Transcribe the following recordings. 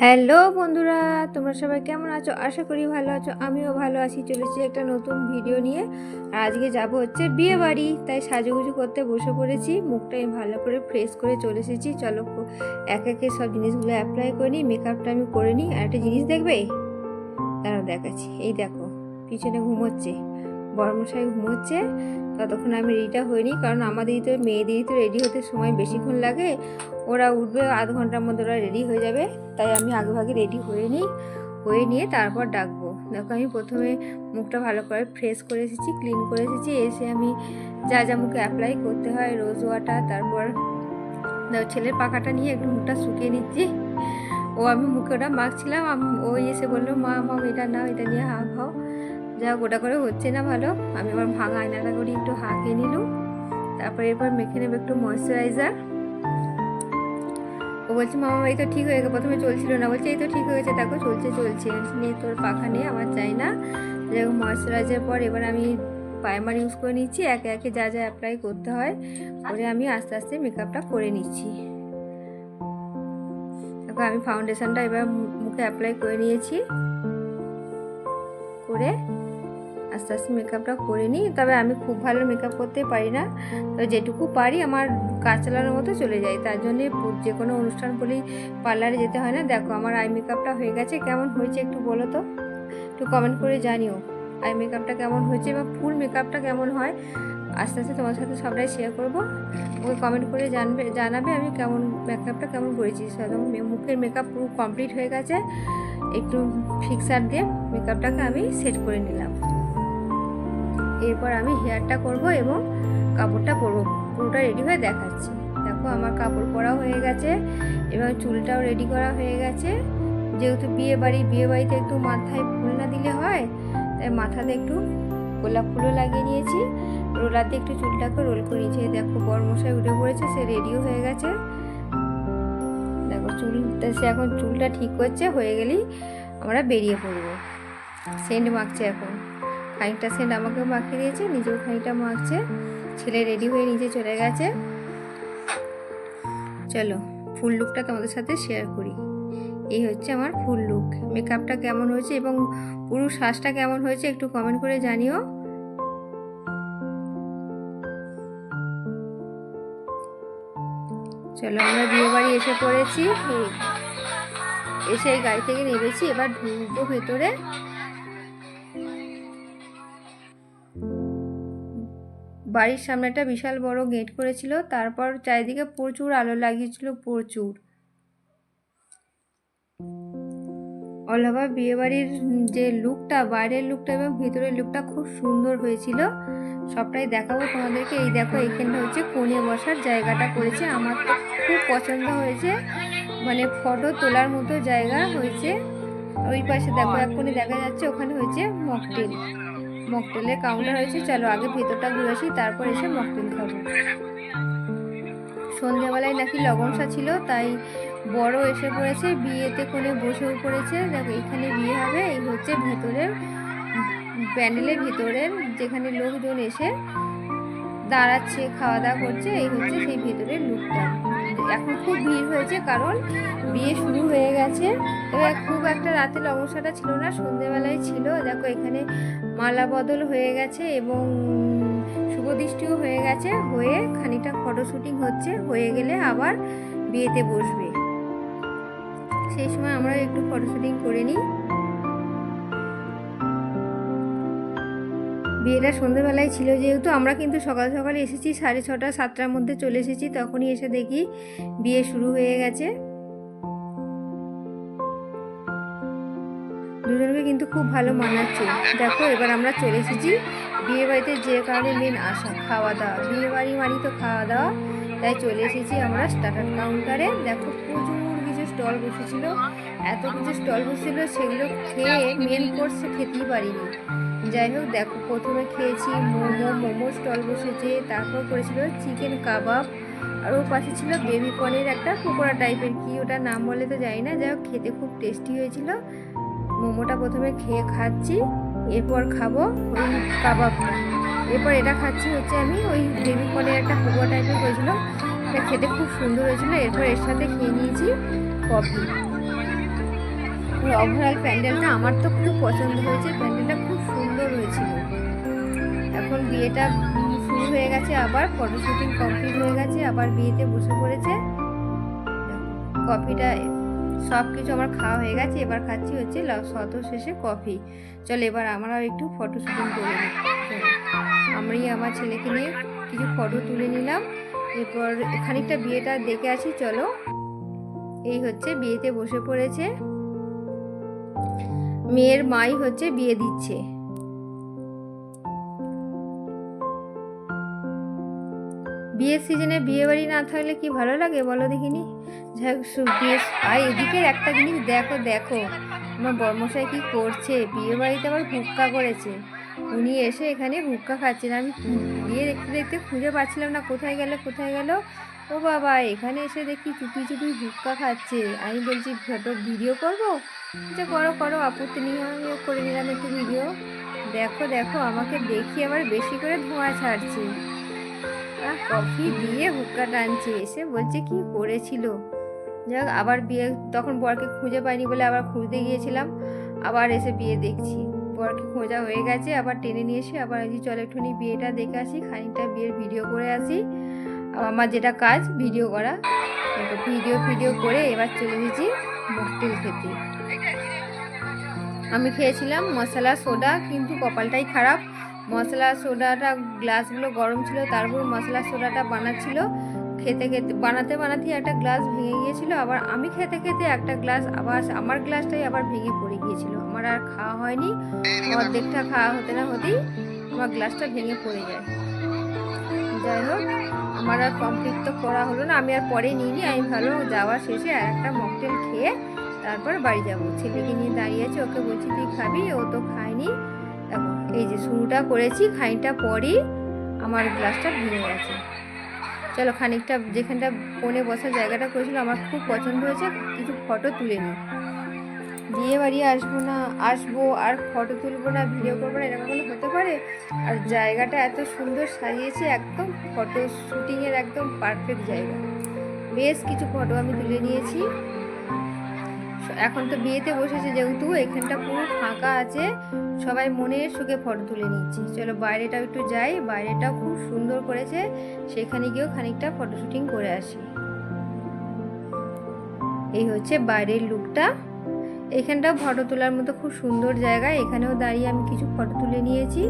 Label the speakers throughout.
Speaker 1: Hello বন্ধুরা, তোমরা সবাই কেমন আছো? আশা করি ভালো আছো। আমিও ভালো আছি। চলেছি একটা নতুন ভিডিও নিয়ে। আর আজকে যাব হচ্ছে বিয়ে বাড়ি, তাই সাজুগুজু করতে বসে পড়েছি। মুখটা আমি ভালো করে ফ্রেশ করে চলে এসেছি। চলো এক একে সব জিনিসগুলো অ্যাপ্লাই করে নিই। মেকআপটা আমি করে নিই। আর একটা জিনিস দেখবে, তারাও দেখাচ্ছি। এই দেখো, পিছনে ঘুমোচ্ছে বড়মশাই, ঘুমোচ্ছে। ততক্ষণ আমি রেডিটা হইনি, কারণ আমাদেরই তো মেয়েদেরই তো রেডি হতে সময় বেশিক্ষণ লাগে। ওরা উঠবে আধ ঘন্টার মধ্যে, ওরা রেডি হয়ে যাবে। তাই আমি আগেভাগে রেডি হয়ে নিই, হয়ে নিয়ে তারপর ডাকবো। দেখো, আমি প্রথমে মুখটা ভালো করে ফ্রেশ করে এসেছি, ক্লিন করে এসেছি। এসে আমি যা যা মুখে অ্যাপ্লাই করতে হয়, রোজ ওয়াটার, তারপর ছেলের পাখাটা নিয়ে একটু মুখটা শুকিয়ে নিচ্ছি। আমি মুখে ওটা মাখছিলাম, ও এসে বললো, মা মা এটা নাও, এটা নিয়ে হাঁ খাও। যা গোটা করে হচ্ছে না ভালো। আমি আবার ভাঙা আয়নাটা করে একটু হাঁকিয়ে নিলাম। তারপরে এরপর মেখে নেবো একটু ময়েশ্চারাইজার। ও বলছে, মামা এই তো ঠিক হয়ে গেছে। প্রথমে চলছিল না, বলছে এই তো ঠিক হয়ে গেছে, দেখো চলছে চলছে। নিয়ে তোর পাখা নিয়ে আমার চাই না। যেরকম ময়েশ্চারাইজার পর এবার আমি প্রাইমার ইউজ করে নিচ্ছি। একে একে যা যা অ্যাপ্লাই করতে হয় করে আমি আস্তে আস্তে মেকআপটা করে নিচ্ছি। দেখো, আমি ফাউন্ডেশনটা এবার মুখে অ্যাপ্লাই করে নিয়েছি। করে আস্তে আস্তে মেকআপটা করে নিই। তবে আমি খুব ভালো মেকআপ করতে পারি না, তবে যেটুকু পারি আমার কাজ চালানোর মতো চলে যায়। তার জন্যে যে কোনো অনুষ্ঠান বলেই পার্লারে যেতে হয় না। দেখো, আমার আই মেকআপটা হয়ে গেছে। কেমন হয়েছে একটু বলো তো, একটু কমেন্ট করে জানিও আই মেকআপটা কেমন হয়েছে বা ফুল মেকআপটা কেমন হয়। আস্তে আস্তে তোমার সাথে সবটাই শেয়ার করবো। ওকে কমেন্ট করে জানাবে আমি কেমন মেকআপটা কেমন করেছি। মুখের মেকআপ পুরো কমপ্লিট হয়ে গেছে। একটু ফিক্সার দিয়ে মেকআপটাকে আমি সেট করে নিলাম। এরপর আমি হেয়ারটা করব এবং কাপড়টা পরবো। পুরোটা রেডি হয়ে দেখাচ্ছি। দেখো, আমার কাপড় পরা হয়ে গেছে এবং চুলটাও রেডি করা হয়ে গেছে। যেহেতু বিয়ে বাড়িতে একটু মাথায় ফুল না দিলে হয়, তাই মাথাতে একটু গোলাপ ফুলও লাগিয়ে নিয়েছি। রোলার দিয়ে একটু চুলটাকে রোল করে নিয়েছি। দেখো, বরমশাই উঠে পড়েছে, সে রেডিও হয়ে গেছে। দেখো, সে এখন চুলটা ঠিক করছে। হয়ে গেলেই আমরা বেরিয়ে পড়বো। সেন্ট মাখছে এখন, খানিকটা সেন্ট আমাকেও মাখিয়ে দিয়েছে, নিজেও খানিকটা মাখছে। ছেলে রেডি হয়ে নিচে চলে গেছে। চলো ফুল লুকটা তোমাদের সাথে শেয়ার করি। এই হচ্ছে আমার ফুল লুক। মেকআপটা কেমন হয়েছে এবং পুরো সাজটা কেমন হয়েছে একটু কমেন্ট করে জানিও। চলো, আমরা বিয়ে বাড়ি এসে পড়েছি। এসে গাড়ি থেকে নেমেছি, এবার ঢুকবো ভেতরে। বাড়ির সামনে একটা বিশাল বড় গেট করেছিল। তারপর চারিদিকে প্রচুর আলো লাগিয়েছিল, প্রচুর। অল ওভার বিয়েবাড়ির যে লুকটা, বাইরের লুকটা এবং ভেতরের লুকটা খুব সুন্দর হয়েছিল। সবটাই দেখাবো তোমাদেরকে। এই দেখো, এখানটা হচ্ছে কোণে বসার জায়গাটা করেছে। আমার তো খুব পছন্দ হয়েছে, মানে ফটো তোলার মতো জায়গা হয়েছে। ওই পাশে দেখো, এখনই দেখা যাচ্ছে ওখানে হয়েছে মকটেলের কাউন্টার হয়েছে। চলো আগে ভেতরটা ঘুরে আসি, তারপর এসে মকটেল খাবো। সন্ধ্যাবেলায় নাকি লগনসা ছিল, তাই বড় এসে পড়েছে, বিয়েতে কোণে বসেও পড়েছে। দেখো, এখানে বিয়ে হবে। এই হচ্ছে ভেতরের প্যান্ডেলের ভিতরের, যেখানে লোকজন এসে দাঁড়াচ্ছে, খাওয়া দাওয়া করছে। এই হচ্ছে সেই ভেতরের লুকটা। এখন খুব ভিড় হয়েছে, কারণ বিয়ে শুরু হয়ে গেছে। তবে খুব একটা রাতে লগনসাটা ছিল না, সন্ধ্যেবেলায় ছিল। দেখো, এখানে মালা বদল হয়ে গেছে এবং শুভদৃষ্টিও হয়ে গেছে। হয়ে খানিকটা ফটো শুটিং হচ্ছে, হয়ে গেলে আবার বিয়েতে বসবে। সেই সময় আমরা একটু ফটো শুটিং করে নিই। বিয়েটা সন্ধ্যেবেলায় ছিল, যেহেতু আমরা কিন্তু সকাল সকালে এসেছি, 6:30 7টার মধ্যে চলে এসেছি। তখনই এসে দেখি বিয়ে শুরু হয়ে গেছে। দুজনকে কিন্তু খুব ভালো মানাচ্ছে। দেখো, এবার আমরা চলে এসেছি বিয়ে বাড়িতে, যে কারণে মেন আসা খাওয়া দাওয়া। বিয়ে বাড়ি মানে তো খাওয়া দাওয়া, তাই চলে এসেছি আমরা স্টার্টার কাউন্টারে। দেখো, প্রচুর কিছু স্টল বসেছিল, এত কিছু স্টল বসেছিল, সেগুলো খেয়ে মেন কোর্সে খেতেই পারিনি। যাই হোক, দেখো, প্রথমে খেয়েছি মোমো স্টল বসেছে, তারপর করেছিল চিকেন কাবাব, আর ওর পাশে ছিল বেবি কর্নের একটা পকোড়া টাইপের, কি ওটা নাম বলে তো জানি না। যাই হোক, খেতে খুব টেস্টি হয়েছিল। মোমোটা প্রথমে খাচ্ছি, এরপর খাবো ওই কাবাবটা। এরপর এটা খাচ্ছি হচ্ছে আমি ওই বেবি কর্নের একটা পকোড়া টাইপের হয়েছিল, এটা খেতে খুব সুন্দর হয়েছিল। এরপর এর সাথে খেয়ে নিয়েছি কফি। ওভারঅল প্যান্ডেলটা আমার তো খুব পছন্দ হয়েছে, প্যান্ডেলটা খুব সুন্দর হয়েছিল। এখন বিয়েটা শুরু হয়ে গেছে, আবার ফটোশুটিং কমপ্লিট হয়ে গেছে, আবার বিয়েতে বসে পড়েছে। কফিটা সব কিছু আমার খাওয়া হয়ে গেছে, এবার খাচ্ছি হচ্ছে শত শেষে কফি। চলো এবার আমরা একটু ফটো শুটিং করে নিই। আমি আমার ছেলেকে নিয়ে কিছু ফটো তুলে নিলাম, এরপর খানিকটা বিয়েটা দেখে আসি। চলো, এই হচ্ছে বিয়েতে বসে পড়েছে, মেয়ের মাই হচ্ছে বিয়ে দিচ্ছে। বিয়ের সিজনে বিয়ে বাড়ি না থাকলে কি ভালো লাগে বলো দেখিনি। যাই হোক, বিয়ে আর এদিকের একটা জিনিস দেখো দেখো, আমার বর্মশাই কি করছে, বিয়ে বাড়িতে আবার হুক্কা করেছে। উনি এসে এখানে হুক্কা খাচ্ছেন, আমি বিয়ে দেখতে দেখতে খুঁজে পাচ্ছিলাম না কোথায় গেল কোথায় গেল। ও বাবা, এখানে এসে দেখি চুপি চুপি হুক্কা খাচ্ছে। আমি বলছি ফটো ভিডিও করবো, আচ্ছা করো করো, আপত্তি নিয়ে আমিও করে নিলাম একটু ভিডিও। দেখো দেখো, আমাকে দেখি আবার বেশি করে ধোঁয়া ছাড়ছে, কফি দিয়ে হুক্কা টানছে, এসে বলছে কি করেছিল। যাক, আবার বিয়ে তখন বরকে খুঁজে পাইনি বলে আবার খুঁজতে গিয়েছিলাম, আবার এসে বিয়ে দেখছি। বরকে খোঁজা হয়ে গেছে, আবার টেনে নিয়ে এসে আবার চলো একটুখানি বিয়েটা দেখে আসি, খানিকটা বিয়ের ভিডিও করে আসি। আমার যেটা কাজ ভিডিও করা, ভিডিও করে এবার চলে গেছি মকটেল খেতে। আমি খেয়েছিলাম মশলা সোডা, কিন্তু কপালটাই খারাপ, মশলা সোডাটা গ্লাসগুলো গরম ছিল, তারপর মশলা সোডাটা বানাচ্ছিল, খেতে খেতে বানাতেই একটা গ্লাস ভেঙে গিয়েছিল। আবার আমি খেতে খেতে একটা গ্লাস আবার আমার গ্লাসটাই আবার ভেঙে পড়ে গিয়েছিল। আমার আর খাওয়া হয়নি, অর্ধেকটা খাওয়া হতে না হতেই আমার গ্লাসটা ভেঙে পড়ে যায়। যাই হোক, আমার আর কমপ্লিট তো করা হলো না, আমি আর পরে নিইনি। আমি ভালো যাওয়ার শেষে আর একটা মকটেল খেয়ে তারপর বাড়ি যাব। ছেলেকে নিয়ে দাঁড়িয়ে আছে, ওকে বলছি তুই খাবি, ও তো খায়নি। দেখো এই যে শুরুটা করেছি, খানিকটা পরই আমার গ্লাসটা ভেঙে গেছে। চলো খানিকটা যেখানটা কোণে বসার জায়গাটা করেছিল আমার খুব পছন্দ হয়েছে, কিছু ফটো তুলে নিই। বিয়ে বাড়ি আসবো আর ফটো তুলবো না, ভিডিও করবো না, এরকম কোনো হতে পারে? আর জায়গাটা এত সুন্দর সাজিয়েছে, একদম ফটো শুটিংয়ের একদম পারফেক্ট জায়গা। বেশ কিছু ফটো আমি তুলে নিয়েছি। এখন তো বিয়েতে বসেছে যেহেতু, এখানটা পুরো ফাঁকা আছে, সবাই মনের সুখে ফটো তুলে নিচ্ছে। চলো বাইরেটাও একটু যাই, বাইরেটাও খুব সুন্দর করেছে, সেখানে গিয়েও খানিকটা ফটো শুটিং করে আসি। এই হচ্ছে বাইরের লুকটা, এখানটাও ফটো তোলার মতো খুব সুন্দর জায়গা, এখানেও দাঁড়িয়ে আমি কিছু ফটো তুলে নিয়েছি।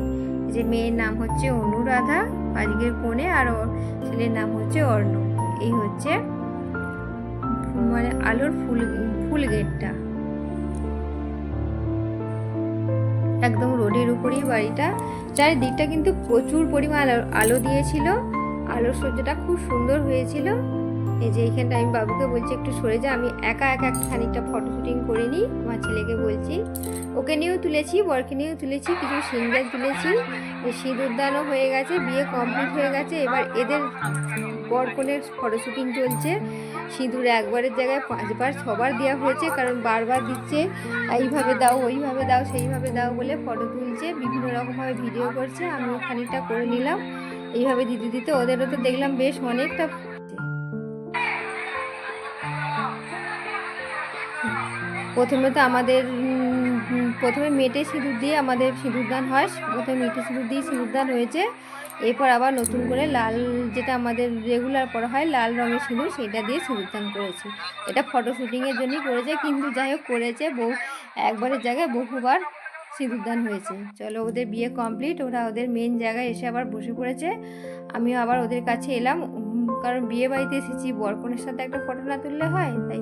Speaker 1: যে মেয়ের নাম হচ্ছে অনুরাধা, আজকের কোণে, আর ওর ছেলের নাম হচ্ছে অর্ণব। এই হচ্ছে মানে আলোর ফুল গেটটা, একদম রোডের উপরেই বাড়িটা। চারিদিকটা কিন্তু প্রচুর পরিমাণ আলো দিয়েছিল, আলোর সজ্জাটা খুব সুন্দর হয়েছিল। এই যে এইখানটা আমি বাবুকে বলছি একটু সরে যা, আমি একা খানিকটা ফটো শুটিং করে নিই। আমার ছেলেকে বলছি, ওকে নিয়েও তুলেছি, বরকে নিয়েও তুলেছি, কিছু সিঙ্গেল তুলেছি। সিঁদুরদানও হয়ে গেছে, বিয়ে কমপ্লিট হয়ে গেছে, এবার এদের বর কনের ফটো শুটিং চলছে। সিঁদুর একবারের জায়গায় 5বার 6বার দেওয়া হয়েছে, কারণ বারবার দিচ্ছে এইভাবে দাও ওইভাবে দাও সেইভাবে দাও বলে ফটো তুলছে, বিভিন্ন রকমভাবে ভিডিও করছে। আমিও খানিকটা করে নিলাম, এইভাবে দিতে দিতে ওদেরও তো দেখলাম বেশ অনেকটা। প্রথমে তো আমাদের প্রথমে মেটে সিঁদুর দিয়ে আমাদের সিঁদুরদান হয়, প্রথমে মেটে সিঁদুর দিয়ে সিঁদুরদান হয়েছে, এরপর আবার নতুন করে লাল, যেটা আমাদের রেগুলার পরা হয় লাল রঙের সিঁদুর, সেটা দিয়ে সিঁদুরদান করেছি। এটা ফটো শুটিংয়ের জন্যই করেছে, কিন্তু যাই হোক করেছে, একবারের জায়গায় বহুবার সিঁদুরদান হয়েছে। চলো ওদের বিয়ে কমপ্লিট, ওরা ওদের মেন জায়গায় এসে আবার বসে পড়েছে, আমিও আবার ওদের কাছে এলাম, কারণ বিয়ে বাড়িতে এসেছি, বরকনের সাথে একটা ফটো না তুললে হয়, তাই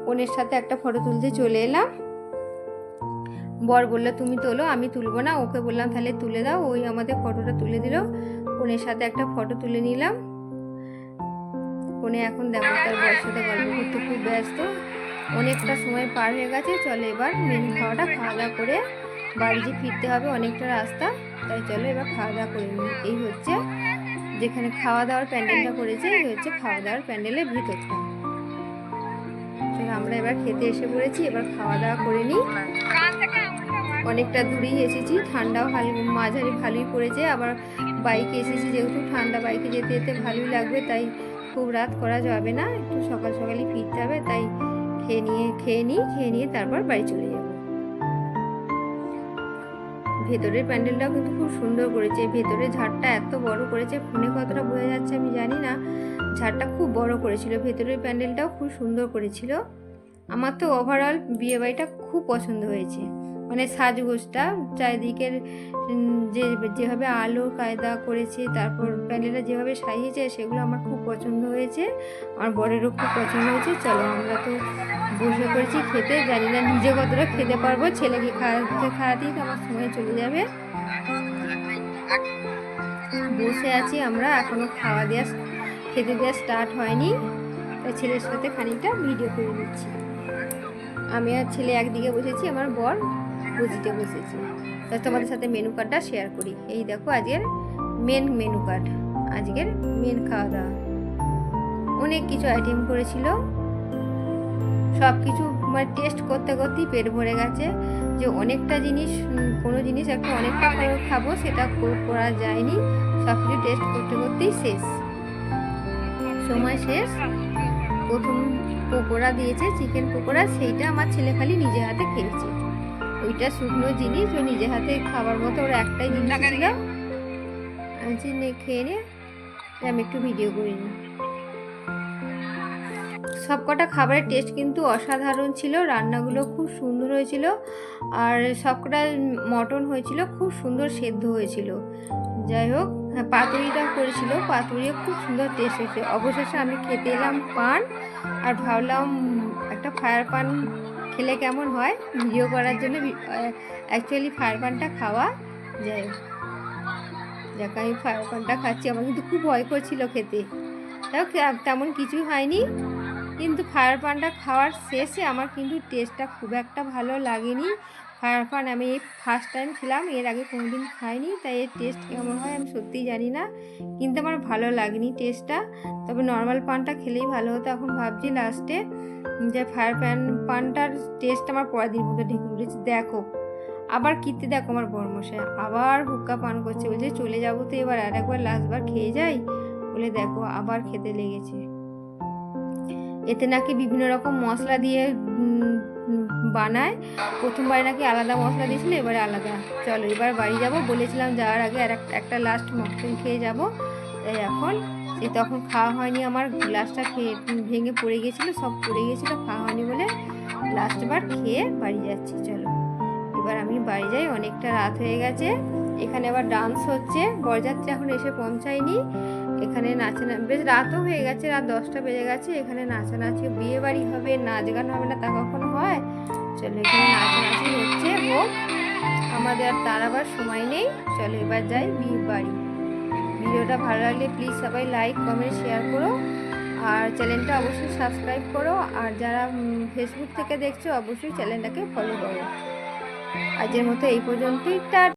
Speaker 1: কনের সাথে একটা ফটো তুলতে চলে এলাম। বর বললো তুমি তোলো, আমি তুলবো না, ওকে বললাম তাহলে তুলে দাও, ওই আমাদের ফটোটা তুলে দিল। কনের সাথে একটা ফটো তুলে নিলাম। কনে এখন দেখো তার বরের সাথে গল্প করতে খুব ব্যস্ত, অনেকটা সময় পার হয়ে গেছে। চলো এবার মেনু খাওয়া দাওয়া করে বাড়ি যে ফিরতে হবে, অনেকটা রাস্তা, তাই চলো এবার খাওয়া দাওয়া করে নিই। এই হচ্ছে যেখানে খাওয়া দাওয়ার প্যান্ডেলটা করেছে, এই হচ্ছে খাওয়া দাওয়ার প্যান্ডেলের ভিতরটা। আমরা এবার খেতে এসে পড়েছি, এবার খাওয়া দাওয়া করে নিই। অনেকটা দূরেই এসেছি, ঠান্ডাও মাঝারি ভালোই পড়েছে, আবার বাইকে এসেছি যেহেতু ঠান্ডা, বাইকে যেতে যেতে ভালোই লাগবে, তাই খুব রাত করা যাবে না, একটু সকাল সকালই ফিরতে হবে, তাই খেয়ে নিয়ে তারপর বাড়ি চলে যাবো। ভেতরের প্যান্ডেলটাও কিন্তু খুব সুন্দর করেছে। ভেতরের ঝাড়টা এত বড় করেছে, ফোনে কতটা বোঝা যাচ্ছে আমি জানি না, ঝাড়টা খুব বড় করেছিল। ভেতরের প্যান্ডেলটাও খুব সুন্দর করেছিল। আমার তো ওভারঅল বিয়েবাড়িটা খুব পছন্দ হয়েছে। মানে সাজগোজটা চারিদিকের যেভাবে আলো কায়দা করেছে, তারপর প্যান্ডেলটা যেভাবে সাজিয়েছে, সেগুলো আমার খুব পছন্দ হয়েছে। আমার বরেরও খুব পছন্দ হয়েছে। চলো আমরা তো বসে পড়েছি খেতে। জানি না নিজে কতটা খেতে পারবো, ছেলেকে খাওয়াতেই তো আমার সময় চলে যাবে। বসে আছি আমরা, এখনো খেতে দেওয়া স্টার্ট হয়নি, তাই ছেলের সাথে খানিকটা ভিডিও করে নিচ্ছি। আমি আর ছেলে একদিকে বসেছি, আমার বর বুঝিতে বসেছি। তা তোমাদের সাথে মেনু কার্ডটা শেয়ার করি। এই দেখো আজকের মেনু কার্ড, আজকের মেন খাওয়া দাওয়া। অনেক কিছু আইটেম করেছিল, সব কিছু মানে টেস্ট করতে করতেই পেট ভরে গেছে। যে অনেকটা জিনিস, কোনো জিনিস একটু অনেকটা করে খাবো সেটা করা যায়নি। সব কিছু টেস্ট করতে করতেই শেষ, সময় শেষ। প্রথম পকোড়া দিয়েছে, চিকেন পকোড়া, সেইটা আমার ছেলে খালি নিজে হাতে খেয়েছে। ওইটা শুকনো জিনিস, ও নিজে হাতে খাবার মতো ওর একটাই জিনিস ছিল। খেয়ে নিয়ে আমি একটু ভিডিও করিনি। সব কটা খাবারের টেস্ট কিন্তু অসাধারণ ছিল, রান্নাগুলো খুব সুন্দর হয়েছিল। আর সব কটা মটন হয়েছিল, খুব সুন্দর সেদ্ধ হয়েছিল। যাই হোক, হ্যাঁ পাতুরিটা করেছিল, পাতুরিও খুব সুন্দর টেস্ট হয়েছে। অবশেষে আমি খেতে এলাম পান, আর ভাবলাম একটা ফায়ার পান খেলে কেমন হয়, ভিডিও করার জন্য অ্যাকচুয়ালি ফায়ার পানটা খাওয়া। যাই হোক, যাকে আমি ফায়ার পানটা খাচ্ছি। আমার কিন্তু খুব ভয় করছিল খেতে, তেমন কিছুই হয়নি। কিন্তু ফায়ার পানটা খাওয়ার শেষে আমার কিন্তু টেস্টটা খুব একটা ভালো লাগেনি। ফায়ার পান আমি এই ফার্স্ট টাইম খেলাম, এর আগে কোনোদিন খাইনি, তাই এর টেস্ট কেমন হয় আমি সত্যিই জানি না। কিন্তু আমার ভালো লাগেনি টেস্টটা। তবে নর্মাল পানটা খেলেই ভালো হতো। এখন ভাবছি লাস্টে যে ফায়ার পানটার টেস্ট আমার পরের দিন মধ্যে ঢেকে উঠেছে। দেখো আবার কীর্তি, দেখো আমার বড়মশাই আবার হুক্কা পান করছে, বলছে চলে যাবো তো এবার, আর একবার লাস্টবার খেয়ে যাই বলে দেখো আবার খেতে লেগেছে। এতে নাকি বিভিন্ন রকম মশলা দিয়ে বানায়। প্রথমবার নাকি আলাদা মশলা দিয়েছিল, এবারে আলাদা। চলো এবার বাড়ি যাব, বলেছিলাম যাওয়ার আগে আর একটা লাস্ট মকটেল খেয়ে যাব। তাই এখন তখন খাওয়া হয়নি, আমার গ্লাসটা ভেঙে পড়ে গিয়েছিলো, সব পড়ে গিয়েছিলো, খাওয়া হয়নি বলে লাস্টবার খেয়ে বাড়ি যাচ্ছি। চলো এবার আমি বাড়ি যাই, অনেকটা রাত হয়ে গেছে। এখানে আবার ডান্স হচ্ছে, বরযাত্রী এখন এসে পৌঁছায়নি। এখানে বেশ রাতও হয়ে গেছে, রাত 10টা বেজে গেছে। এখানে নাচানাচি, বিয়ে বাড়ি হবে, নাচ গান হবে না তা কখনো হয়? চলো এখানে নাচানাচি হচ্ছে, হোক, আমাদের আর তার আবার সময় নেই। চলো এবার যাই বিয়ে বাড়ি। ভিডিওটা ভালো লাগলে প্লিজ সবাই লাইক কমেন্ট শেয়ার করো, আর চ্যানেলটা অবশ্যই সাবস্ক্রাইব করো। আর যারা ফেসবুক থেকে দেখছো অবশ্যই চ্যানেলটাকে ফলো করো। আজকের মতো এই পর্যন্তই।